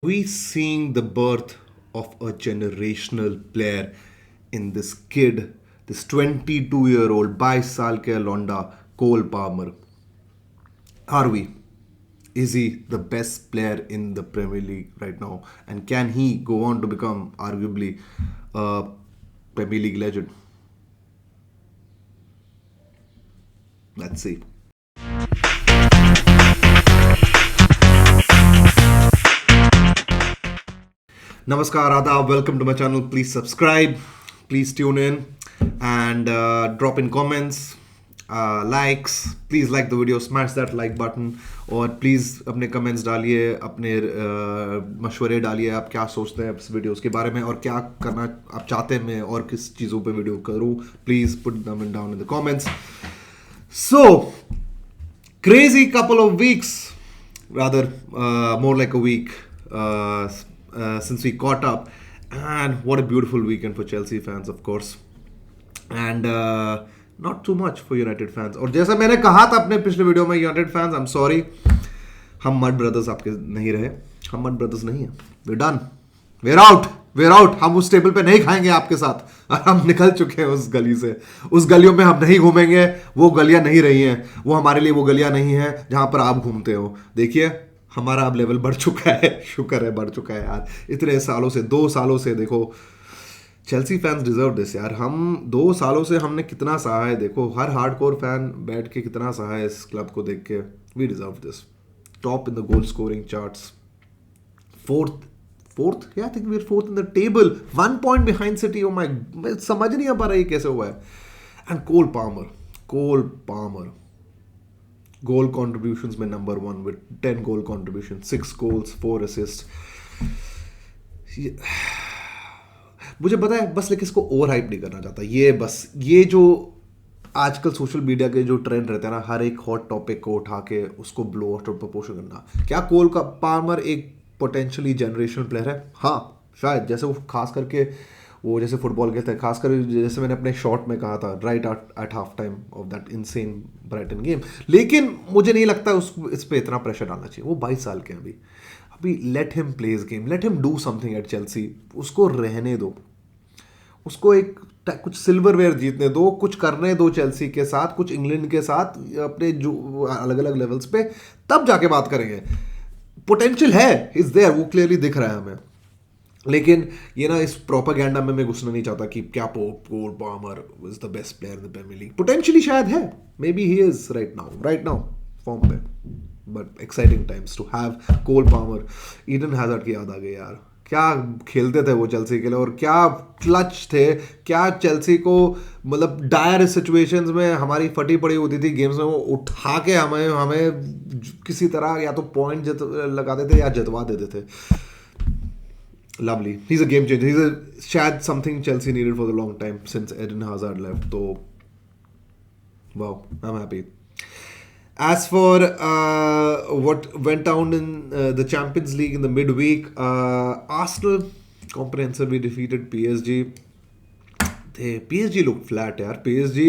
We seeing the birth of a generational player in this kid, this 22-year-old 22 साल के लौंडा Cole Palmer. Are we? Is he the best player in the Premier League right now? And can he go on to become arguably a Premier League legend? Let's see. Namaskar, Adab, welcome to my channel. Please subscribe, please tune in and drop in comments, likes. Please like the video, smash that like button और please अपने comments डालिए, अपने मशवरे डालिए, आप क्या सोचते हैं इस वीडियोस के बारे में और क्या करना आप चाहते हैं मैं और किस चीज़ों पे वीडियो करूँ. Please put them down in the comments. So, crazy couple of weeks, rather more like a week since we caught up, and what a beautiful weekend for Chelsea fans, of course, and not too much for United fans. और जैसा मैंने कहा था अपने पिछले video में, United fans, I'm sorry, हम mud brothers आपके नहीं रहे, हम मड ब्रदर्स नहीं है, we're done, we're out, we're out. हम उस टेबल पे नहीं खाएंगे आपके साथ और हम निकल चुके हैं उस गली से. उस गलियों में हम नहीं घूमेंगे, वो गलियां नहीं रही हैं, वो हमारे लिए वो गलियां नहीं हैं जहां पर आप घूमते हो. देखिए हमारा अब लेवल बढ़ चुका है, शुक्र है बढ़ चुका है यार. इतने सालों से, 2 सालों से, देखो चेल्सी फैंस डिजर्व दिस यार. हम 2 सालों से हमने कितना सहा है, देखो हर हार्डकोर फैन बैठ के कितना सहा है इस क्लब को देख के. We deserve this. Top in the goal scoring charts, fourth या think we are fourth in the table, 1 point behind City. Oh my, मैं समझ नहीं आ पा रहा ये कैसे हुआ है. And Cole Palmer goal contributions में number 1 with 10 goal contribution, 6 goals, 4 assist. मुझे पता है बस, लेकिन इसको ओवर हाइप नहीं करना चाहता. ये बस, ये जो आजकल सोशल मीडिया के जो ट्रेंड रहते हैं ना, हर एक हॉट टॉपिक को उठा के उसको ब्लो आउट और प्रपोशन करना. क्या कोल का पामर एक पोटेंशियली जनरेशनल प्लेयर है? हाँ शायद. जैसे वो खास करके वो जैसे फुटबॉल खेलते हैं, खासकर जैसे मैंने अपने शॉर्ट में कहा था, right at half time of that insane Brighton game. लेकिन मुझे नहीं लगता इस पे इतना प्रेशर डालना चाहिए. वो 22 साल के हैं अभी. Let him play his game, let him do something at Chelsea. उसको रहने दो, उसको एक कुछ सिल्वरवेयर जीतने दो, कुछ करने दो चेल्सी के साथ, कुछ इंग्लैंड के साथ, अपने जो अलग अलग लेवल्स पे, तब जाके बात करेंगे. पोटेंशियल है, इज देयर, वो क्लियरली दिख रहा है हमें. लेकिन ये ना, इस प्रोपागेंडा में मैं घुसना नहीं चाहता कि क्या Cole Palmer is the best player in the Premier League. Potentially शायद है, may be he is right now form पे. But exciting times to have Cole Palmer. Eden Hazard की याद आ गई यार. क्या खेलते थे वो चेल्सी के लिए, और क्या क्लच थे, क्या चेल्सी को मतलब डायर सिचुएशंस में हमारी फटी पड़ी होती थी गेम्स में, वो उठा के हमें किसी तरह या तो पॉइंट लगाते थे या जितवा देते थे. Lovely. He's a game changer. Shared something Chelsea needed for the long time since Eden Hazard left. So, wow, I'm happy. As for what went down in the Champions League in the midweek, Arsenal comprehensively defeated PSG. PSG looked flat यार. PSG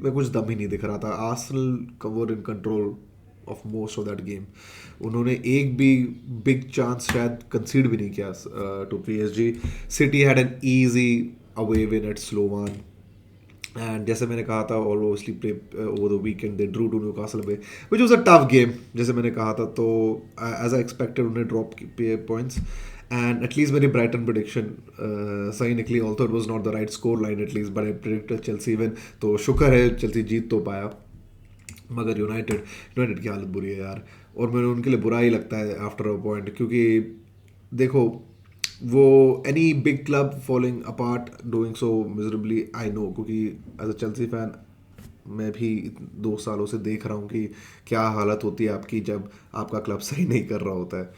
में कुछ दम ही नहीं दिख रहा था. Arsenal were in control of most of that game. उन्होंने एक भी बिग चांस शायद कंसीड भी नहीं किया to PSG. City had an easy away win at Slovan, and जैसे मैंने कहा था, obviously play over the weekend they drew to Newcastle away, which was a tough game जैसे मैंने कहा था. तो एज आई एक्सपेक्टेड उन्हें ड्रॉप पॉइंट्स, एंड एटलीस्ट मेरी ब्राइटन प्रेडिक्शन सही निकली. Also it was not the right score line at least, but I predicted Chelsea win. तो शुक्र है चेल्सी जीत तो पाया. मगर यूनाइटेड की हालत बुरी है यार, और मैंने उनके लिए बुरा ही लगता है आफ्टर अ पॉइंट, क्योंकि देखो वो any big club following apart doing so miserably, I know, क्योंकि एज अ चेल्सी फैन मैं भी 2 सालों से देख रहा हूँ कि क्या हालत होती है आपकी जब आपका क्लब सही नहीं कर रहा होता है.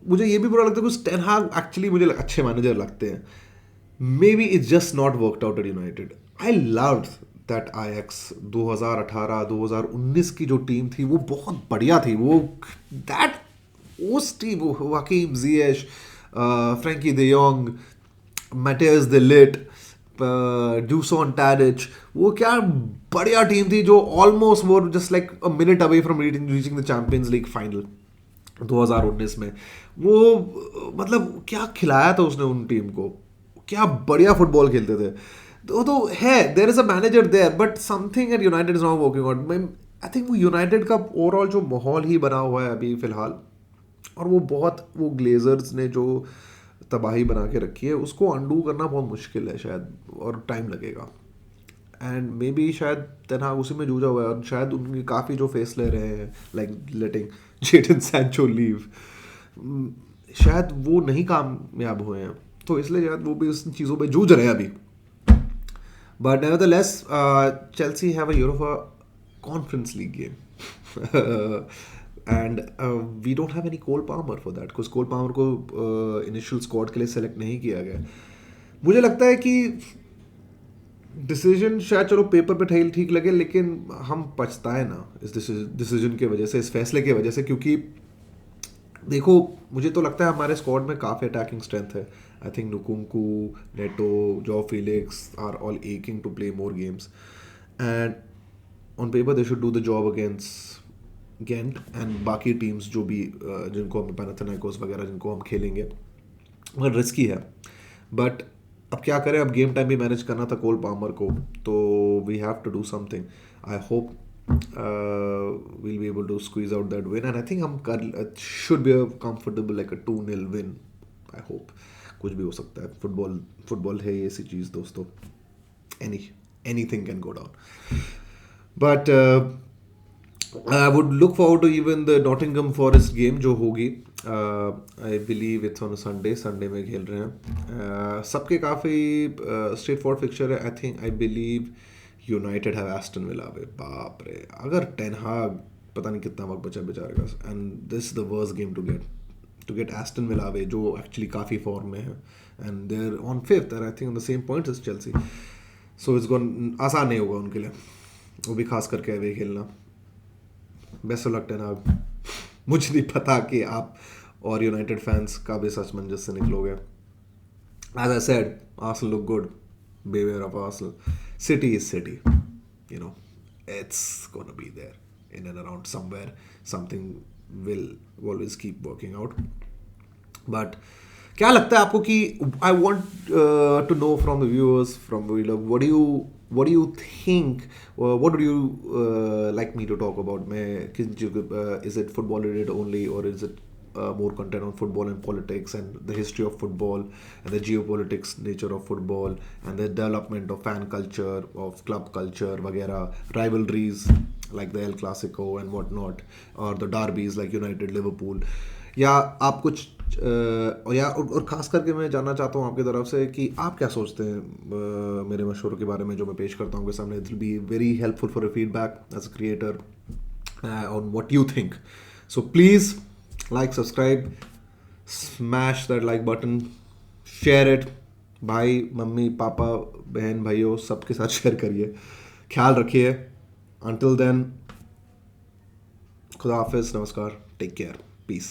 मुझे ये भी बुरा लगता है कुछ. टेन हाग एक्चुअली मुझे अच्छे मैनेजर लगते हैं. May be it's just not worked out at United. I loved that Ajax 2018-2019 की जो टीम थी वो बहुत बढ़िया थी. उस team, Hakim Ziyech, Frankie de Jong, Matthijs de Ligt, Dusan Tadic, वो क्या बढ़िया टीम थी जो ऑलमोस्ट वो just like a minute away from reaching the Champions League final. 2019 में। वो मतलब क्या खिलाया था उसने उन टीम को, क्या बढ़िया फुटबॉल खेलते थे। तो है, there is a manager there, but something at United is not working out. I think वो यूनाइटेड का ओवरऑल जो माहौल ही बना हुआ है अभी फिलहाल, और वो बहुत, वो ग्लेजर्स ने जो तबाही बना के रखी है उसको अंडू करना बहुत मुश्किल है शायद, और टाइम लगेगा। एंड मे बी शायद टेन हाग उसी में जूझा हुआ है, और शायद उनके काफ़ी जो फैसले रहे हैं लाइक लेटिंग जेडन सैंचो लीव, शायद वो नहीं कामयाब हुए हैं, तो इसलिए शायद वो भी उस चीज़ों पे जूझ रहे हैं अभी। But nevertheless, Chelsea have a Europa Conference League game. And we don't have any Cole Palmer for that, because Cole Palmer को इनिशियल स्क्वाड के लिए सेलेक्ट नहीं किया गया। मुझे लगता है कि डिसीजन शायद चलो पेपर पे ठीक लगे, लेकिन हम पछताए ना इस डिसीजन की वजह से, इस फैसले की वजह से, क्योंकि देखो मुझे तो लगता है हमारे स्क्वाड में काफ़ी अटैकिंग स्ट्रेंथ है। I think Nkunku, Neto, Joao Felix are all aching to play more games, and on paper they should do the job against Gent and बाकी टीम्स जो भी जिनको हम पैनाथेनाइकोस वगैरह जिनको हम खेलेंगे, मगर रिस्की है। बट अब क्या करें, अब गेम टाइम भी मैनेज करना था कोल पामर को, तो we have to do something. I hope we'll be able to squeeze out that win, and I think हम कर should be a comfortable like a 2-0 win. I hope, कुछ भी हो सकता है, फुटबॉल है ये ऐसी चीज़ दोस्तों, anything can go down. But I would look forward to even the Nottingham Forest game जो होगी। I believe it's on a Sunday में खेल रहे हैं। सबके काफ़ी स्ट्रेट फॉरवर्ड फिक्चर है। I believe यूनाइटेड है एस्टन विला पे। बाप रे, अगर टेन हाग, पता नहीं कितना वक्त बचा बेचारे का, and this the worst game to get Aston Villa पे, जो एक्चुअली काफ़ी फॉर्म में है, and they are on 5th and I think on the same points as Chelsea. So it's gonna आसान नहीं होगा उनके लिए, वो भी खास करके अवे खेलना। बेस्ट ऑफ लक टेन हाग। मुझे नहीं पता कि आप और यूनाइटेड फैंस का भी सच मंजस से निकलोगे। As I said, Arsenal look good, beware of Arsenal. City is City, you know, it's gonna be there in and around somewhere. Something will always keep working out. But क्या लगता है आपको कि I want to know from the viewers, from the vlog, what do you think, what would you like me to talk about? मैं किस जगह, is it football related only, or is it more content on football and politics and the history of football and the geopolitics nature of football and the development of fan culture, of club culture वगैरह, rivalries like the El Clasico and whatnot, or the derbies like United Liverpool, या आप कुछ और ख़ास करके मैं जानना चाहता हूँ आपकी तरफ से कि आप क्या सोचते हैं मेरे मशवरों के बारे में जो मैं पेश करता हूँ आपके सामने। It will be very helpful for a feedback as a creator on what you think. So please like, subscribe, smash that like button, share it, भाई मम्मी पापा बहन भाइयों सबके साथ शेयर करिए। ख्याल रखिए। Until then, खुदा हाफिज़, नमस्कार, टेक केयर, पीस।